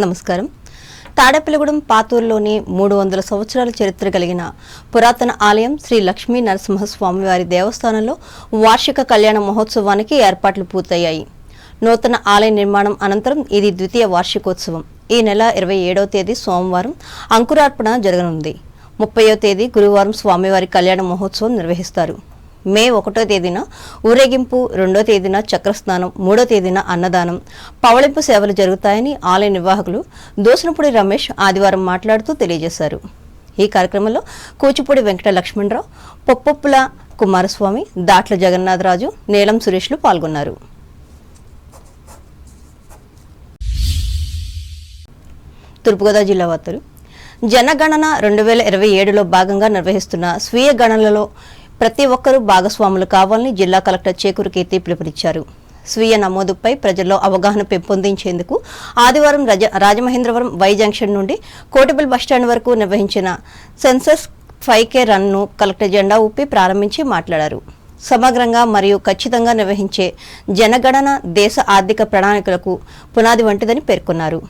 నమస్కారం. తాడేపల్లిగూడెం పాతూరులోని 300 సంవత్సరాల చరిత్ర కలిగిన పురాతన ఆలయం శ్రీ లక్ష్మీ నరసింహస్వామివారి దేవస్థానంలో వార్షిక కళ్యాణ మహోత్సవానికి ఏర్పాట్లు పూర్తయ్యాయి. నూతన ఆలయ నిర్మాణం అనంతరం ఇది ద్వితీయ వార్షికోత్సవం. ఈ నెల 27వ తేదీ సోమవారం అంకురార్పణ జరగనుంది. 30వ తేదీ గురువారం స్వామివారి కళ్యాణ మహోత్సవం నిర్వహిస్తారు. మే 1వ తేదీన ఊరేగింపు, 2వ తేదీన చక్రస్నానం, 3వ తేదీన అన్నదానం, పవళింపు సేవలు జరుగుతాయని ఆలయ నిర్వాహకులు దోసనపూడి రమేష్ ఆదివారం మాట్లాడుతూ తెలియజేశారు. ఈ కార్యక్రమంలో కూచిపూడి వెంకట లక్ష్మణరావు, పొప్పొప్పుల కుమారస్వామి, దాట్ల జగన్నాథరాజు, నీలం సురేష్లు పాల్గొన్నారు. తూర్పుగోదావరి జిల్లా వార్తలు. జనగణన 2027లో భాగంగా నిర్వహిస్తున్న స్వీయ గణనలో ప్రతి ఒక్కరూ భాగస్వాములు కావాలని జిల్లా కలెక్టర్ చేకూరు కీర్తి పిలుపునిచ్చారు. స్వీయ నమోదుపై ప్రజల్లో అవగాహన పెంపొందించేందుకు ఆదివారం రాజమహేంద్రవరం వై జంక్షన్ నుండి కోటిబల్ బస్టాండ్ వరకు నిర్వహించిన సెన్సస్ 5K రన్ను కలెక్టర్ జెండా ఊపి ప్రారంభించి మాట్లాడారు. సమగ్రంగా మరియు ఖచ్చితంగా నిర్వహించే జనగణన దేశ ఆర్థిక ప్రణాళికలకు పునాది వంటిదని పేర్కొన్నారు.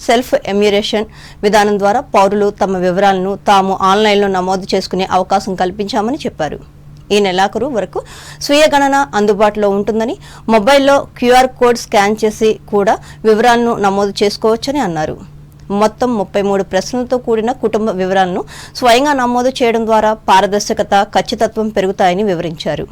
సెల్ఫ్ ఎమ్యూరేషన్ విధానం ద్వారా పౌరులు తమ వివరాలను తాము ఆన్లైన్లో నమోదు చేసుకునే అవకాశం కల్పించామని చెప్పారు. ఈ నెలాఖరు వరకు స్వీయ గణన అందుబాటులో ఉంటుందని, మొబైల్లో QR కోడ్ స్కాన్ చేసి కూడా వివరాలను నమోదు చేసుకోవచ్చని అన్నారు. మొత్తం 33 ప్రశ్నలతో కూడిన కుటుంబ వివరాలను స్వయంగా నమోదు చేయడం ద్వారా పారదర్శకత, ఖచ్చితత్వం పెరుగుతాయని వివరించారు.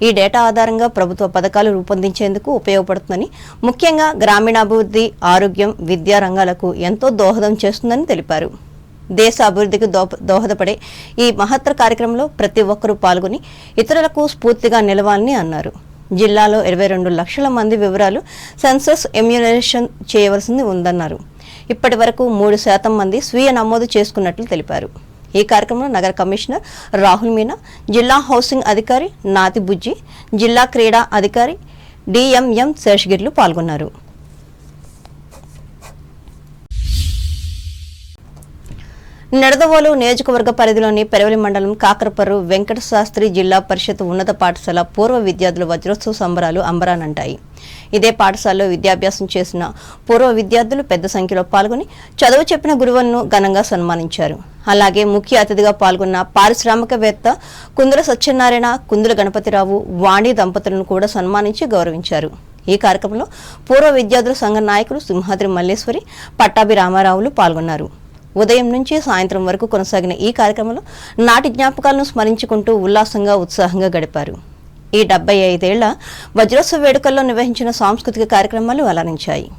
ఈ డేటా ఆధారంగా ప్రభుత్వ పథకాలు రూపొందించేందుకు ఉపయోగపడుతుందని, ముఖ్యంగా గ్రామీణాభివృద్ధి, ఆరోగ్యం, విద్యా రంగాలకు ఎంతో దోహదం చేస్తుందని తెలిపారు. దేశ అభివృద్ధికి దోహదపడే ఈ మహత్తర కార్యక్రమంలో ప్రతి ఒక్కరూ పాల్గొని ఇతరులకు స్ఫూర్తిగా నిలవాలని అన్నారు. జిల్లాలో 22 లక్షల మంది వివరాలు సెన్సస్ ఎమ్యూనరేషన్ చేయవలసింది ఉందన్నారు. ఇప్పటి వరకు 3% మంది స్వీయ నమోదు చేసుకున్నట్లు తెలిపారు. ఈ కార్యక్రమంలో నగర కమిషనర్ రాహుల్ మీనా, జిల్లా హౌసింగ్ అధికారి నాతి బుజ్జి, జిల్లా క్రీడా అధికారి DMM శేషగిర్లు పాల్గొన్నారు. నిడదవోలు నియోజకవర్గ పరిధిలోని పెరవలి మండలం కాకరపర్రు వెంకట శాస్త్రి జిల్లా పరిషత్ ఉన్నత పాఠశాల పూర్వ విద్యార్థుల వజ్రోత్సవ సంబరాలు అంబరానంటాయి. ఇదే పాఠశాలలో విద్యాభ్యాసం చేసిన పూర్వ విద్యార్థులు పెద్ద సంఖ్యలో పాల్గొని చదువు చెప్పిన గురువులను ఘనంగా సన్మానించారు. అలాగే ముఖ్య అతిథిగా పాల్గొన్న పారిశ్రామికవేత్త కుందుల సత్యనారాయణ, కుందుల గణపతిరావు, వాణి దంపతులను కూడా సన్మానించి గౌరవించారు. ఈ కార్యక్రమంలో పూర్వ విద్యార్థుల సంఘ నాయకులు సింహాద్రి మల్లేశ్వరి, పట్టాభి రామారావులు పాల్గొన్నారు. ఉదయం నుంచి సాయంత్రం వరకు కొనసాగిన ఈ కార్యక్రమంలో నాటి జ్ఞాపకాలను స్మరించుకుంటూ ఉల్లాసంగా, ఉత్సాహంగా గడిపారు. ఈ 75 ఏళ్ల వజ్రోత్సవ వేడుకల్లో నిర్వహించిన సాంస్కృతిక కార్యక్రమాలు అలరించాయి.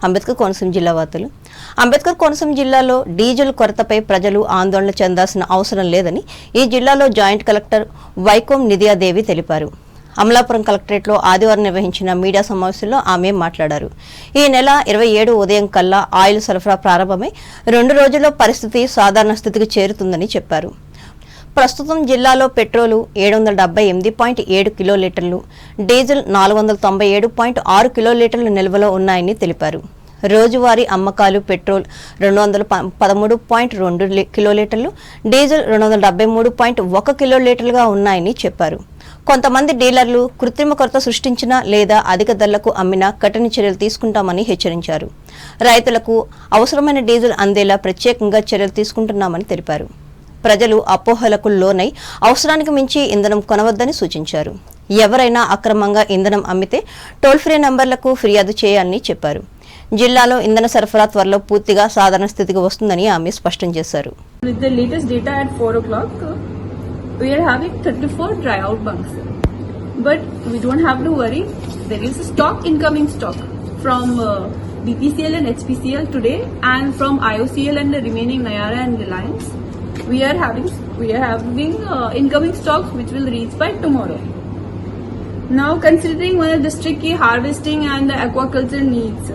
అంబేద్కర్ కోనసీమ జిల్లా వార్తలు. అంబేద్కర్ కోనసీమ జిల్లాలో డీజిల్ కొరతపై ప్రజలు ఆందోళన చెందాల్సిన అవసరం లేదని ఈ జిల్లాలో జాయింట్ కలెక్టర్ వైకోం నిధియాదేవి తెలిపారు. అమలాపురం కలెక్టరేట్లో ఆదివారం నిర్వహించిన మీడియా సమావేశంలో ఆమె మాట్లాడారు. ఈ నెల 27 ఉదయం కల్లా ఆయిల్ సరఫరా ప్రారంభమై 2 రోజుల్లో పరిస్థితి సాధారణ స్థితికి చేరుతుందని చెప్పారు. ప్రస్తుతం జిల్లాలో పెట్రోలు 778.7 కిలోలీటర్లు, డీజిల్ 497.6 కిలోలీటర్లు నిల్వలో ఉన్నాయని తెలిపారు. రోజువారీ అమ్మకాలు పెట్రోల్ 213.2 కిలోలీటర్లు, డీజిల్ 273.1 కిలోలీటర్లుగా ఉన్నాయని చెప్పారు. కొంతమంది డీలర్లు కృత్రిమ కొరత సృష్టించినా లేదా అధిక ధరలకు అమ్మినా కఠిన చర్యలు తీసుకుంటామని హెచ్చరించారు. రైతులకు అవసరమైన డీజిల్ అందేలా ప్రత్యేకంగా చర్యలు తీసుకుంటున్నామని తెలిపారు. ప్రజలు అపోహలకు లోనై అవసరానికి మించి ఇంధనం కొనవద్దని సూచించారు. ఎవరైనా అక్రమంగా ఇంధనం అమ్మితే టోల్ ఫ్రీ నంబర్లకు ఫిర్యాదు చేయాలని చెప్పారు. జిల్లాలో ఇంధన సరఫరా త్వరలో పూర్తిగా సాధారణ స్థితికి వస్తుందని ఆమె స్పష్టం చేశారు. With the latest data at 4 o'clock, we are having 34 dry out bunks. But we don't have to worry. There is a incoming stock from BPCL and HPCL today, and from IOCL and the remaining Nayara and Reliance. We are having incoming stocks which will reach by tomorrow. Now, considering one of the district key harvesting and the aquaculture needs,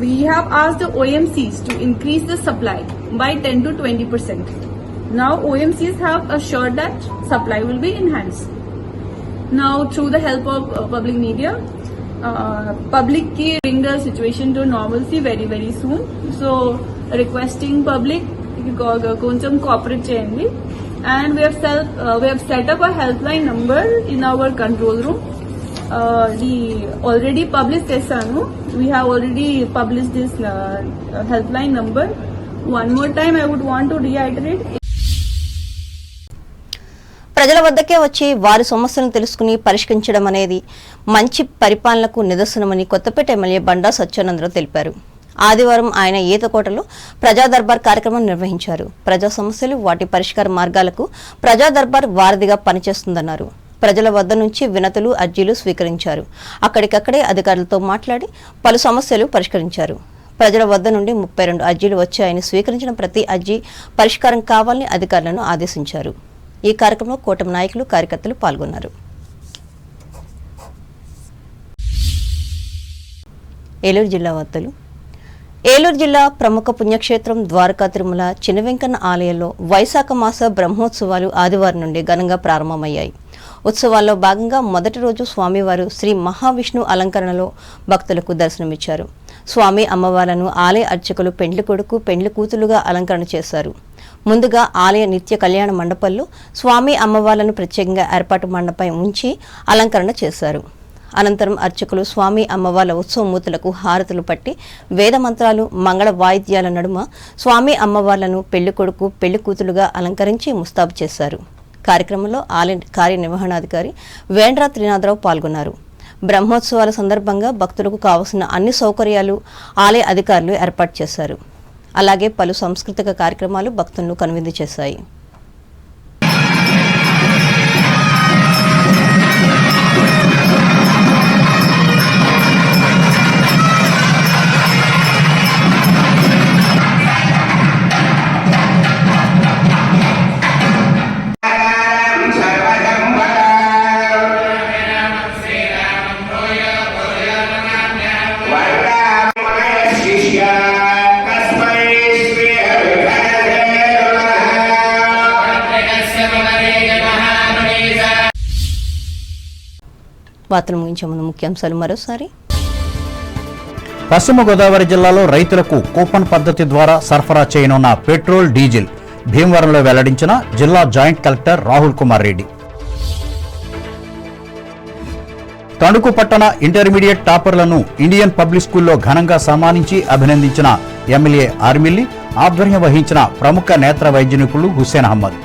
we have asked the OMCs to increase the supply by 10 to 20%. Now, OMCs have assured that supply will be enhanced. Now, through the help of public media, public key bring the situation to normalcy very, very soon. So, requesting public కొంచెం cooperate చేయండి. And we have set up a helpline number in our control room. Already published chesanu. We have already published this helpline number. One more time I would want to reiterate. ప్రజల వద్దకే వచ్చి వారి సమస్యలను తెలుసుకుని పరిష్కరించడం అనేది మంచి పరిపాలనకు నిదర్శనమని కొత్తపేట ఎమ్మెల్యే బండా సత్యానందరావు తెలిపారు. ఆదివారం ఆయన ఈతకోటలో ప్రజా దర్బార్ కార్యక్రమం నిర్వహించారు. ప్రజా సమస్యలు, వాటి పరిష్కార మార్గాలకు ప్రజా దర్బార్ వారధిగా పనిచేస్తుందన్నారు. ప్రజల వద్ద నుంచి వినతులు, అర్జీలు స్వీకరించారు. అక్కడికక్కడే అధికారులతో మాట్లాడి పలు సమస్యలు పరిష్కరించారు. ప్రజల వద్ద నుండి 32 అర్జీలు వచ్చాయని, స్వీకరించిన ప్రతి అర్జీ పరిష్కారం కావాలని అధికారులను ఆదేశించారు. ఈ కార్యక్రమంలో కూటమి నాయకులు, కార్యకర్తలు పాల్గొన్నారు. ఏలూరు జిల్లా వార్తలు. ఏలూరు జిల్లా ప్రముఖ పుణ్యక్షేత్రం ద్వారకా తిరుమల చిన్న వెంకన్న ఆలయంలో వైశాఖ మాస బ్రహ్మోత్సవాలు ఆదివారం నుండి ఘనంగా ప్రారంభమయ్యాయి. ఉత్సవాల్లో భాగంగా మొదటి రోజు స్వామివారు శ్రీ మహావిష్ణు అలంకరణలో భక్తులకు దర్శనమిచ్చారు. స్వామి అమ్మవార్లను ఆలయ అర్చకులు పెండ్లి కొడుకు, పెండ్లి కూతులుగా అలంకరణ చేశారు. ముందుగా ఆలయ నిత్య కళ్యాణ మండపంలో స్వామి అమ్మవార్లను ప్రత్యేకంగా ఏర్పాటు మండపం ఉంచి అలంకరణ చేశారు. అనంతరం అర్చకులు స్వామి అమ్మవార్ల ఉత్సవమూర్తులకు హారతులు పట్టి వేద మంత్రాలు, మంగళ వాయిద్యాల నడుమ స్వామి అమ్మవార్లను పెళ్లి కొడుకు, పెళ్లి కూతులుగా అలంకరించి ముస్తాబు చేశారు. కార్యక్రమంలో ఆలయ కార్యనిర్వహణాధికారి వేండ్ర త్రినాథరావు పాల్గొన్నారు. బ్రహ్మోత్సవాల సందర్భంగా భక్తులకు కావలసిన అన్ని సౌకర్యాలు ఆలయ అధికారులు ఏర్పాటు చేశారు. అలాగే పలు సాంస్కృతిక కార్యక్రమాలు భక్తులను కనువిందు చేశాయి. వార్తలు ముగించే ముందు ముఖ్యాంశాలు మరోసారి. పశ్చిమ గోదావరి జిల్లాలో రైతులకు కూపన్ పద్ధతి ద్వారా సరఫరా చేయనున్న పెట్రోల్, డీజిల్ భీమవరంలో వెల్లడించిన జిల్లా జాయింట్ కలెక్టర్ రాహుల్ కుమార్ రెడ్డి. తణుకు పట్టణ ఇంటర్మీడియట్ టాపర్లను ఇండియన్ పబ్లిక్ స్కూల్లో ఘనంగా సన్మానించి అభినందించిన ఎమ్మెల్యే ఆర్మిల్లి, ఆధ్వర్యం వహించిన ప్రముఖ నేత్ర వైద్య నిపుణులు హుస్సేన్ అహ్మద్.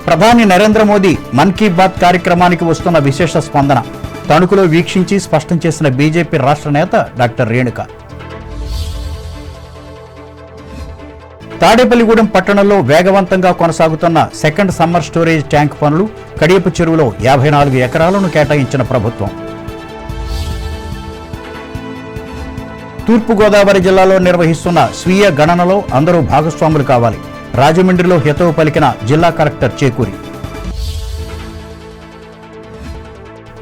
ప్రధాని నరేంద్ర మోదీ మన్ కీ బాత్ కార్యక్రమానికి వస్తున్న విశేష స్పందన, తణుకులో వీక్షించి స్పష్టం చేసిన బీజేపీ రాష్ట్ర నేత డాక్టర్ రేణుక. తాడేపల్లిగూడెం పట్టణంలో వేగవంతంగా కొనసాగుతున్న సెకండ్ సమ్మర్ స్టోరేజ్ ట్యాంక్ పనులు, కడియపు చెరువులో 54 ఎకరాలను కేటాయించిన ప్రభుత్వం. తూర్పుగోదావరి జిల్లాలో నిర్వహిస్తున్న స్వీయ గణనలో అందరూ భాగస్వాములు కావాలి. రాజమండ్రిలో హితవు పలికిన జిల్లా కలెక్టర్ చేకూరి.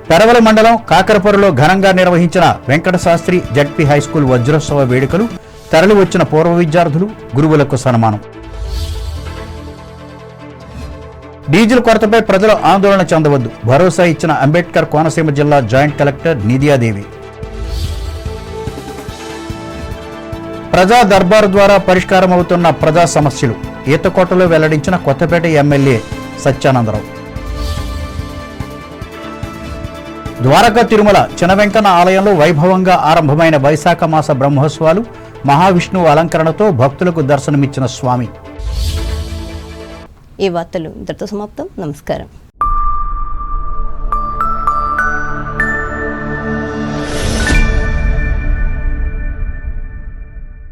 పెరవల మండలం కాకరపురలో ఘనంగా నిర్వహించిన వెంకటశాస్త్రి జడ్పీ హైస్కూల్ వజ్రోత్సవ వేడుకలు, తరలి వచ్చిన పూర్వ విద్యార్థులు, గురువులకు సన్మానం. డీజిల్ కొరతపై ప్రజలు ఆందోళన చెందవద్దు, భరోసా ఇచ్చిన అంబేద్కర్ కోనసీమ జిల్లా జాయింట్ కలెక్టర్ నిధియాదేవి. ప్రజా దర్బారు ద్వారా పరిష్కారం అవుతున్న ప్రజా సమస్యలు, ఈతకోటలో వెల్లడించిన కొత్తపేట ఎమ్మెల్యే సత్యానందరావు. ద్వారకా తిరుమల చిన్న వెంకన్న ఆలయంలో వైభవంగా ఆరంభమైన వైశాఖ మాస బ్రహ్మోత్సవాలు, మహావిష్ణువు అలంకరణతో భక్తులకు దర్శనమిచ్చిన స్వామి. ఈ వార్తలు ఇంతటితో సమాప్తం. నమస్కారం.